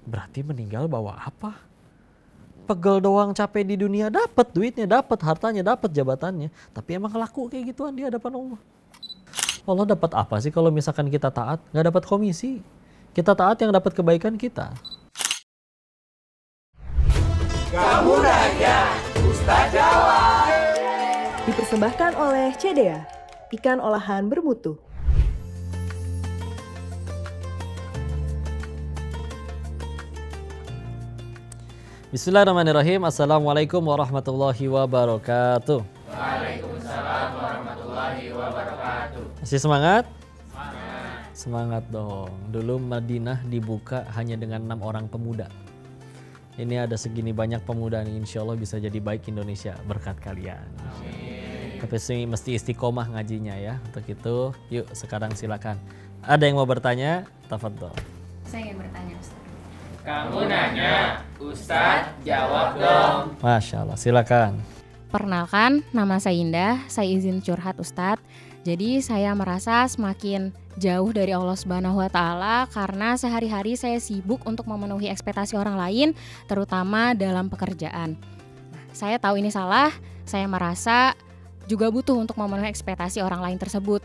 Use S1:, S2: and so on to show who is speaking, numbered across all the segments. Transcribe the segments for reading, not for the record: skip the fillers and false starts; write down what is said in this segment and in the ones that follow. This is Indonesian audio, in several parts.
S1: Berarti meninggal bawa apa? Pegel doang, capek di dunia, dapat duitnya, dapat hartanya, dapat jabatannya, tapi emang laku kayak gituan di hadapan Allah. Allah dapat apa sih kalau misalkan kita taat? Nggak dapat komisi. Kita taat yang dapat kebaikan kita.
S2: Kamu nanya, Ustaz jawab.
S3: Dipersembahkan oleh CDA, ikan olahan bermutu.
S1: Bismillahirrahmanirrahim. Assalamualaikum warahmatullahi wabarakatuh.
S2: Waalaikumsalam warahmatullahi wabarakatuh.
S1: Masih semangat? Semangat dong. Dulu Madinah dibuka hanya dengan 6 orang pemuda. Ini ada segini banyak pemuda nih, insya Allah bisa jadi baik Indonesia berkat kalian. Amin. Tapi mesti istiqomah ngajinya ya. Untuk itu, yuk sekarang silakan. Ada yang mau bertanya? Tafadhol.
S4: Saya ingin bertanya, Ustaz.
S2: Kamu nanya, Ustaz jawab dong.
S1: Masya Allah, silakan.
S4: Perkenalkan, nama saya Indah. Saya izin curhat, Ustadz. Jadi saya merasa semakin jauh dari Allah Subhanahu wa Ta'ala karena sehari-hari saya sibuk untuk memenuhi ekspektasi orang lain, terutama dalam pekerjaan. Saya tahu ini salah. Saya merasa juga butuh untuk memenuhi ekspektasi orang lain tersebut,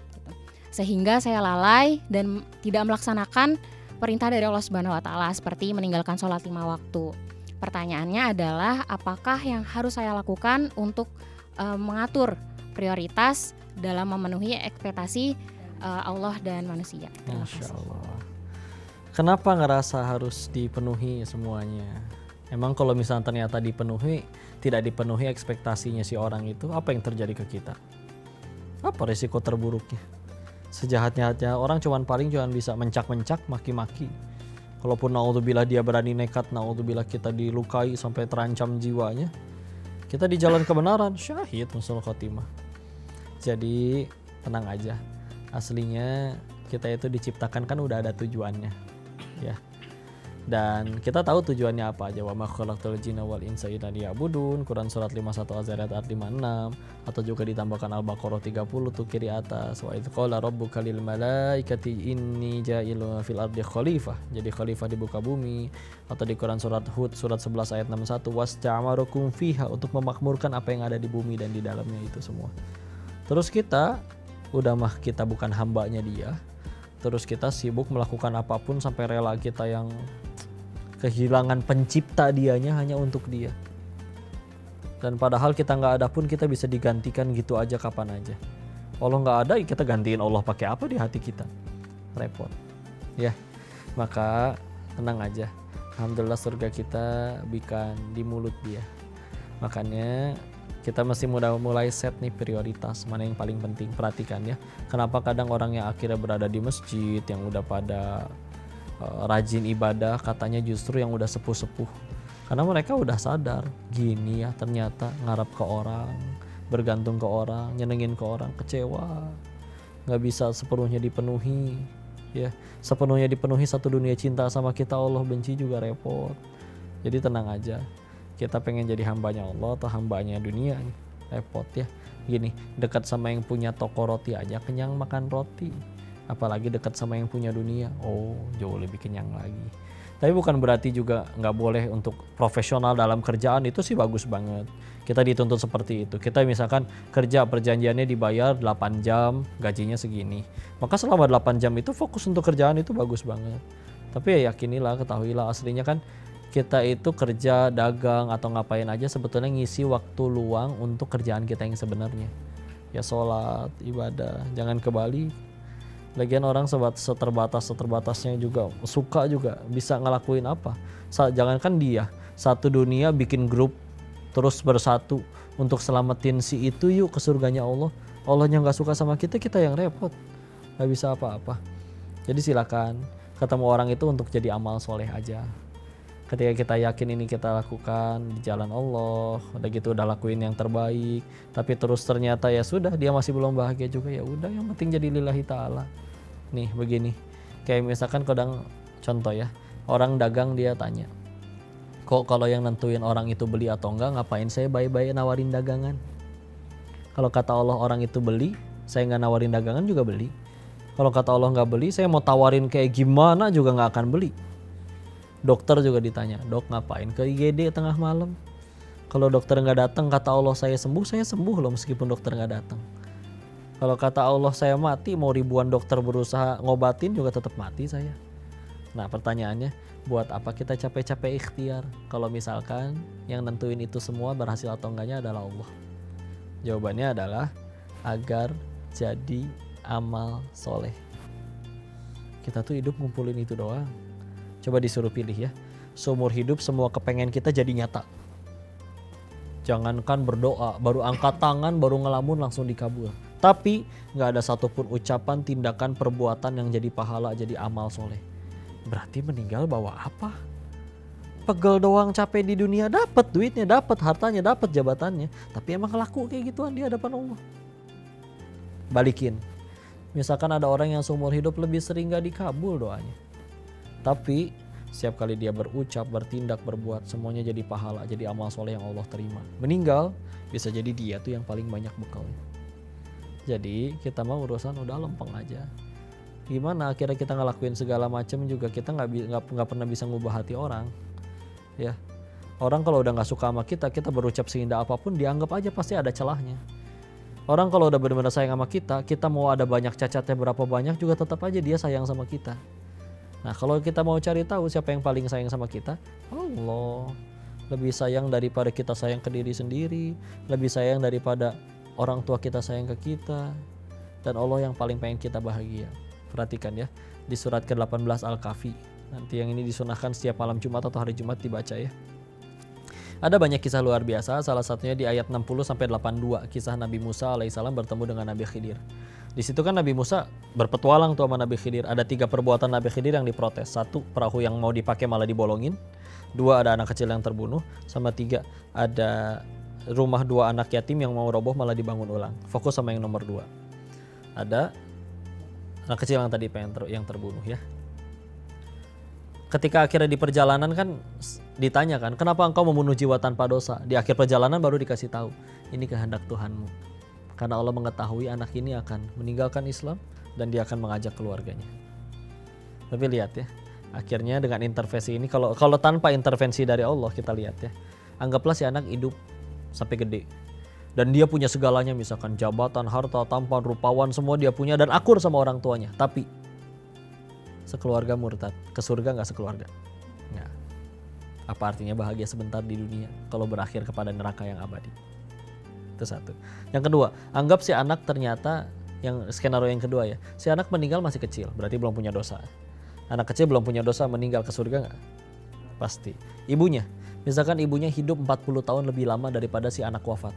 S4: sehingga saya lalai dan tidak melaksanakan perintah dari Allah Subhanahu wa Ta'ala seperti meninggalkan sholat 5 waktu. Pertanyaannya adalah apakah yang harus saya lakukan untuk mengatur prioritas dalam memenuhi ekspektasi Allah dan manusia.
S1: Masya Allah. Kenapa ngerasa harus dipenuhi semuanya? Emang kalau misalnya ternyata dipenuhi, tidak dipenuhi ekspektasinya si orang itu, apa yang terjadi ke kita? Apa risiko terburuknya? Sejahat-jahatnya orang cuman bisa mencak-mencak, maki-maki. Kalaupun naudzubillah dia berani nekat, naudzubillah kita dilukai sampai terancam jiwanya, kita di jalan kebenaran, syahid husnul khotimah. Jadi tenang aja. Aslinya kita itu diciptakan kan udah ada tujuannya. Ya. Dan kita tahu tujuannya apa aja. Wa ma khalaqtul jinna wal insa illa liya'budun. Quran surat 51 Az-Zariyat ayat 56, atau juga ditambahkan Al-Baqarah 30 tuh kiri atas. Wa idz qala rabbuka lil malaikati inni ja'ilun fil ardi khalifah. Jadi khalifah di muka bumi. Atau di Quran surat Hud surat 11 ayat 61 wasta'amarukum fiha, untuk memakmurkan apa yang ada di bumi dan di dalamnya itu semua. Terus kita udah mah kita bukan hambanya dia. Terus kita sibuk melakukan apapun sampai rela kita yang kehilangan pencipta dianya hanya untuk dia. Dan padahal kita nggak ada pun kita bisa digantikan gitu aja kapan aja. Allah nggak ada, kita gantiin Allah pakai apa di hati kita? Repot. Ya, maka tenang aja. Alhamdulillah surga kita bukan di mulut dia. Makanya kita mesti mulai set nih prioritas mana yang paling penting. Perhatikan ya. Kenapa kadang orang yang akhirnya berada di masjid yang udah pada rajin ibadah katanya justru yang udah sepuh-sepuh, karena mereka udah sadar gini ya, ternyata ngarap ke orang, bergantung ke orang, nyenengin ke orang, kecewa, nggak bisa sepenuhnya dipenuhi ya. Sepenuhnya dipenuhi satu dunia cinta sama kita, Allah benci juga repot. Jadi tenang aja, kita pengen jadi hambanya Allah atau hambanya dunia nih, repot ya. Gini, dekat sama yang punya toko roti aja kenyang makan roti, apalagi dekat sama yang punya dunia, oh jauh lebih kenyang lagi. Tapi bukan berarti juga nggak boleh untuk profesional dalam kerjaan, itu sih bagus banget. Kita dituntut seperti itu. Kita misalkan kerja perjanjiannya dibayar 8 jam, gajinya segini. Maka selama 8 jam itu fokus untuk kerjaan, itu bagus banget. Tapi ya yakinilah, ketahuilah aslinya kan kita itu kerja, dagang atau ngapain aja sebetulnya ngisi waktu luang untuk kerjaan kita yang sebenarnya. Ya sholat, ibadah, jangan kebalik. Lagian orang seterbatasnya juga suka juga bisa ngelakuin apa. Jangankan dia, satu dunia bikin grup terus bersatu untuk selamatin si itu yuk ke surganya Allah. Allahnya nggak suka sama kita, kita yang repot, nggak bisa apa-apa. Jadi silakan ketemu orang itu untuk jadi amal soleh aja. Ketika kita yakin ini kita lakukan di jalan Allah, udah gitu udah lakuin yang terbaik, tapi terus ternyata ya sudah dia masih belum bahagia juga, ya udah yang penting jadi lillahi ta'ala. Nih begini, kayak misalkan kadang contoh ya, orang dagang dia tanya, kok kalau yang nentuin orang itu beli atau enggak, ngapain saya baik-baik nawarin dagangan? Kalau kata Allah orang itu beli, saya nggak nawarin dagangan juga beli. Kalau kata Allah nggak beli, saya mau tawarin kayak gimana juga nggak akan beli. Dokter juga ditanya, dok ngapain ke IGD tengah malam? Kalau dokter nggak datang, kata Allah saya sembuh loh meskipun dokter nggak datang. Kalau kata Allah saya mati, mau ribuan dokter berusaha ngobatin juga tetap mati saya. Nah pertanyaannya, buat apa kita capek-capek ikhtiar kalau misalkan yang nentuin itu semua berhasil atau enggaknya adalah Allah? Jawabannya adalah agar jadi amal soleh. Kita tuh hidup ngumpulin itu doang. Coba disuruh pilih ya, seumur hidup semua kepengen kita jadi nyata. Jangankan berdoa, baru angkat tangan, baru ngelamun langsung dikabul. Tapi gak ada satupun ucapan, tindakan, perbuatan yang jadi pahala, jadi amal soleh. Berarti meninggal bawa apa? Pegel doang, capek di dunia, dapat duitnya, dapat hartanya, dapat jabatannya. Tapi emang laku kayak gituan di hadapan Allah. Balikin. Misalkan ada orang yang seumur hidup lebih sering gak dikabul doanya. Tapi setiap kali dia berucap, bertindak, berbuat, semuanya jadi pahala, jadi amal soleh yang Allah terima. Meninggal, bisa jadi dia tuh yang paling banyak bekalnya. Jadi kita mau urusan udah lempeng aja. Gimana akhirnya kita ngelakuin segala macam juga kita nggak pernah bisa ngubah hati orang. Ya, orang kalau udah nggak suka sama kita berucap seindah apapun dianggap aja pasti ada celahnya. Orang kalau udah benar-benar sayang sama kita mau ada banyak cacatnya berapa banyak juga tetap aja dia sayang sama kita. Nah kalau kita mau cari tahu siapa yang paling sayang sama kita, Allah. Lebih sayang daripada kita sayang ke diri sendiri, lebih sayang daripada orang tua kita sayang ke kita, dan Allah yang paling pengen kita bahagia. Perhatikan ya, di surat ke-18 Al-Kahfi. Nanti yang ini disunahkan setiap malam Jumat atau hari Jumat dibaca ya. Ada banyak kisah luar biasa, salah satunya di ayat 60-82, kisah Nabi Musa alaihissalam bertemu dengan Nabi Khidir. Di situ kan Nabi Musa berpetualang tuh sama Nabi Khidir. Ada 3 perbuatan Nabi Khidir yang diprotes. 1, perahu yang mau dipakai malah dibolongin. 2, ada anak kecil yang terbunuh. Sama 3, ada rumah 2 anak yatim yang mau roboh malah dibangun ulang. Fokus sama yang nomor 2. Ada anak kecil yang tadi yang terbunuh ya. Ketika akhirnya di perjalanan kan ditanya kan, kenapa engkau membunuh jiwa tanpa dosa? Di akhir perjalanan baru dikasih tahu, ini kehendak Tuhanmu. Karena Allah mengetahui anak ini akan meninggalkan Islam dan dia akan mengajak keluarganya. Tapi lihat ya, akhirnya dengan intervensi ini, kalau tanpa intervensi dari Allah kita lihat ya, anggaplah si anak hidup sampai gede. Dan dia punya segalanya, misalkan jabatan, harta, tampan, rupawan, semua dia punya dan akur sama orang tuanya. Tapi sekeluarga murtad, ke surga nggak sekeluarga? Nggak. Apa artinya bahagia sebentar di dunia kalau berakhir kepada neraka yang abadi? Itu 1. Yang kedua, anggap si anak ternyata, yang skenario yang kedua ya, si anak meninggal masih kecil, berarti belum punya dosa. Anak kecil belum punya dosa, meninggal ke surga nggak? Pasti. Ibunya, misalkan ibunya hidup 40 tahun lebih lama daripada si anak wafat.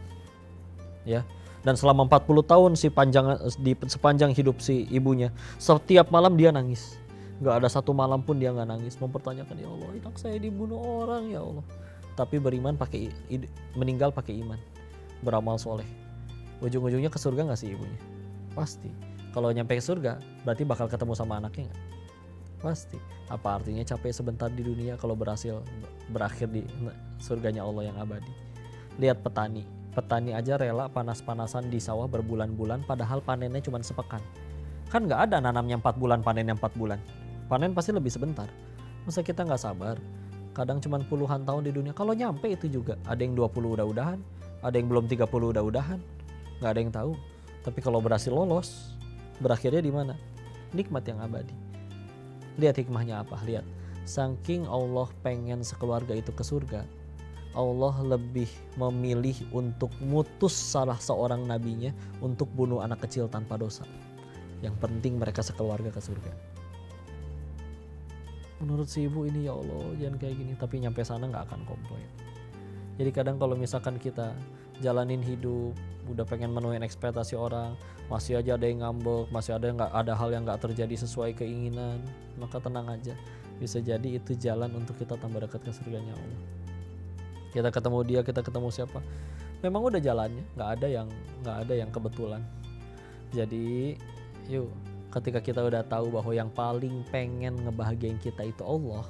S1: Ya, dan selama 40 tahun sepanjang hidup si ibunya, setiap malam dia nangis. Gak ada satu malam pun dia gak nangis, mempertanyakan, ya Allah anak saya dibunuh orang ya Allah. Tapi meninggal pakai iman, beramal soleh. Ujung-ujungnya ke surga gak sih ibunya? Pasti. Kalau nyampe ke surga berarti bakal ketemu sama anaknya gak? Pasti. Apa artinya capek sebentar di dunia kalau berhasil berakhir di surganya Allah yang abadi? Lihat petani aja rela panas-panasan di sawah berbulan-bulan padahal panennya cuma sepekan. Kan gak ada nanamnya 4 bulan, panennya 4 bulan. Panen pasti lebih sebentar. Masa kita gak sabar? Kadang cuma puluhan tahun di dunia. Kalau nyampe itu juga, ada yang 20 udah-udahan, ada yang belum 30 udah-udahan. Gak ada yang tahu. Tapi kalau berhasil lolos, berakhirnya di mana? Nikmat yang abadi. Lihat hikmahnya apa? Lihat. Saking Allah pengen sekeluarga itu ke surga, Allah lebih memilih untuk mutus salah seorang nabinya untuk bunuh anak kecil tanpa dosa. Yang penting mereka sekeluarga ke surga. Menurut si ibu ini, ya Allah jangan kayak gini, tapi nyampe sana gak akan komplain. Jadi kadang kalau misalkan kita jalanin hidup, udah pengen menuhin ekspektasi orang, masih aja ada yang ngambek, masih ada hal yang gak terjadi sesuai keinginan, maka tenang aja. Bisa jadi itu jalan untuk kita tambah dekat ke surganya Allah. Kita ketemu dia, kita ketemu siapa, memang udah jalannya, gak ada yang kebetulan. Jadi yuk, ketika kita udah tahu bahwa yang paling pengen ngebahagiain kita itu Allah,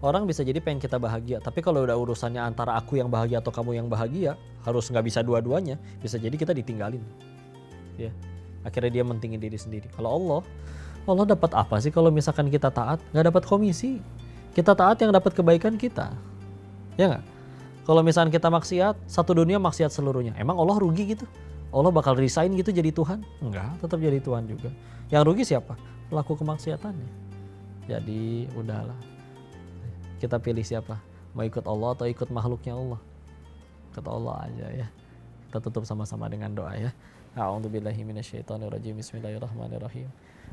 S1: orang bisa jadi pengen kita bahagia, tapi kalau udah urusannya antara aku yang bahagia atau kamu yang bahagia, harus nggak bisa dua-duanya, bisa jadi kita ditinggalin. Ya, akhirnya dia mentingin diri sendiri. Kalau Allah dapat apa sih kalau misalkan kita taat? Nggak dapat komisi. Kita taat yang dapat kebaikan kita. Ya nggak? Kalau misalnya kita maksiat, satu dunia maksiat seluruhnya. Emang Allah rugi gitu? Allah bakal resign gitu jadi Tuhan? Enggak, tetap jadi Tuhan juga. Yang rugi siapa? Pelaku kemaksiatannya. Jadi udahlah. Kita pilih siapa? Mau ikut Allah atau ikut makhluknya Allah? Ikut Allah aja ya. Kita tutup sama-sama dengan doa ya. A'udzubillahi minasyaitonirrajim. Bismillahirrahmanirrahim.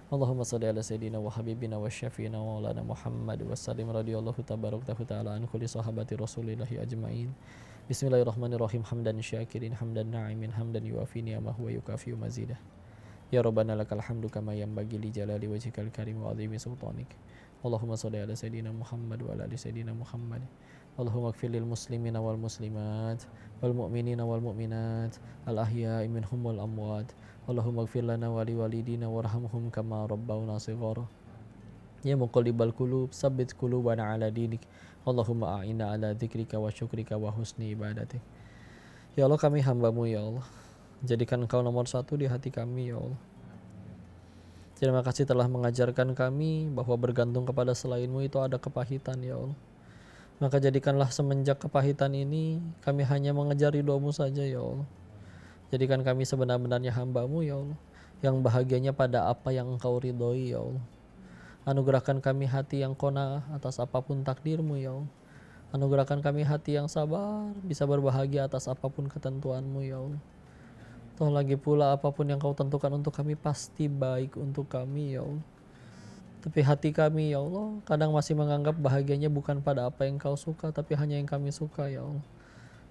S1: Allahumma salli ala sayyidina wa habibina wa syafiina wa maulana Muhammad wa sallim radhiyallahu tabaraka ta'ala an kulli sahabati rasulillahi ajmain. Bismillahirrahmanirrahim. Hamdan syakirin, hamdan na'imin, hamdan yuafi ni'amahu wa yukafi'u mazidah. Ya Rabbana lakal hamdu kama yanbaghi li jalali wajhikal karim wa 'azimi sultanik. Allahumma shalli ala sayyidina Muhammad wa ala ali sayyidina Muhammad. Allahumma ighfir lil muslimina wal muslimat wal mu'minina wal mu'minat al ahya'i minhum wal amwat. Allahumma ighfir lana wa li walidina warhamhum kama rabbawna shighara. Ya muqallibal qulub tsabbit qulubana ala dinik. Allahumma a'inna ala dzikrika wa syukrika wa husni ibadatik. Ya Allah, kami hamba-Mu ya Allah. Jadikan Engkau nomor satu di hati kami ya Allah. Terima kasih telah mengajarkan kami bahwa bergantung kepada selain-Mu itu ada kepahitan ya Allah. Maka jadikanlah semenjak kepahitan ini kami hanya mengejar ridho-Mu saja ya Allah. Jadikan kami sebenar-benarnya hamba-Mu ya Allah, yang bahagianya pada apa yang Engkau ridhoi ya Allah. Anugerahkan kami hati yang qanaah atas apapun takdir-Mu ya Allah. Anugerahkan kami hati yang sabar, bisa berbahagia atas apapun ketentuan-Mu ya Allah. Toh lagi pula apapun yang Kau tentukan untuk kami pasti baik untuk kami ya Allah. Tapi hati kami ya Allah kadang masih menganggap bahagianya bukan pada apa yang Kau suka, tapi hanya yang kami suka ya Allah.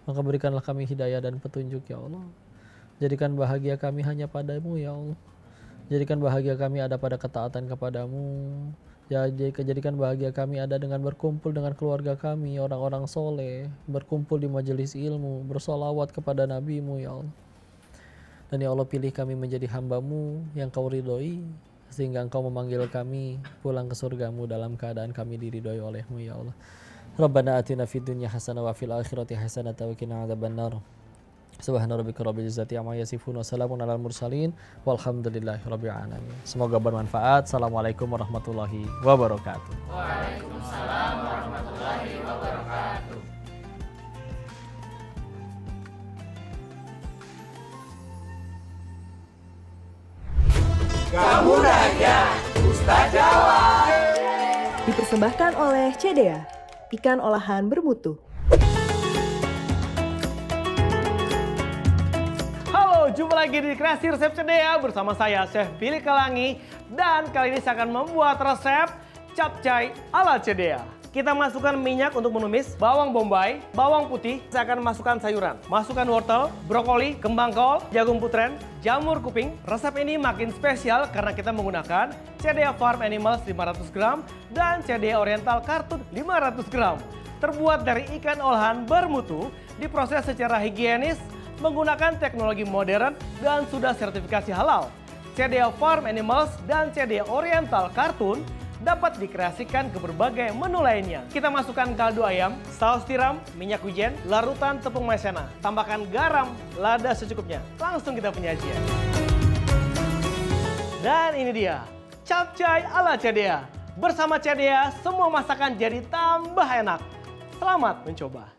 S1: Maka berikanlah kami hidayah dan petunjuk ya Allah. Jadikan bahagia kami hanya padamu ya Allah. Jadikan bahagia kami ada pada ketaatan kepadamu. Ya, jadikan bahagia kami ada dengan berkumpul dengan keluarga kami, orang-orang soleh, berkumpul di majelis ilmu, bersolawat kepada Nabi-Mu ya Allah. Dan ya Allah, pilih kami menjadi hamba-Mu yang Kau ridhoi, sehingga Engkau memanggil kami pulang ke surga-Mu dalam keadaan kami diridhoi oleh-Mu ya Allah. Rabbana atina fid dunya hasanah wa fil akhirati hasanah wa qina adzabannar. Subhana rabbika rabbil izzati amma yasifun wa salamun alal mursalin walhamdulillahi rabbil alamin. Semoga bermanfaat. Assalamualaikum warahmatullahi wabarakatuh.
S2: Waalaikumsalam warahmatullahi wabarakatuh. Kamu nanya, Ustaz jawab.
S3: Dipersembahkan oleh CDA, ikan olahan bermutu.
S5: Halo, jumpa lagi di Kreasi Resep CDA bersama saya Chef Billy Kalangi. Dan kali ini saya akan membuat resep capcay ala CDA. Kita masukkan minyak untuk menumis, bawang bombay, bawang putih. Saya akan masukkan sayuran. Masukkan wortel, brokoli, kembang kol, jagung putrem, jamur kuping. Resep ini makin spesial karena kita menggunakan CDA Farm Animals 500 gram dan CDA Oriental Cartoon 500 gram. Terbuat dari ikan olahan bermutu, diproses secara higienis, menggunakan teknologi modern dan sudah sertifikasi halal. CDA Farm Animals dan CDA Oriental Cartoon dapat dikreasikan ke berbagai menu lainnya. Kita masukkan kaldu ayam, saus tiram, minyak wijen, larutan tepung maizena. Tambahkan garam, lada secukupnya. Langsung kita penyajian. Dan ini dia, capcay ala CDA. Bersama CDA, semua masakan jadi tambah enak. Selamat mencoba.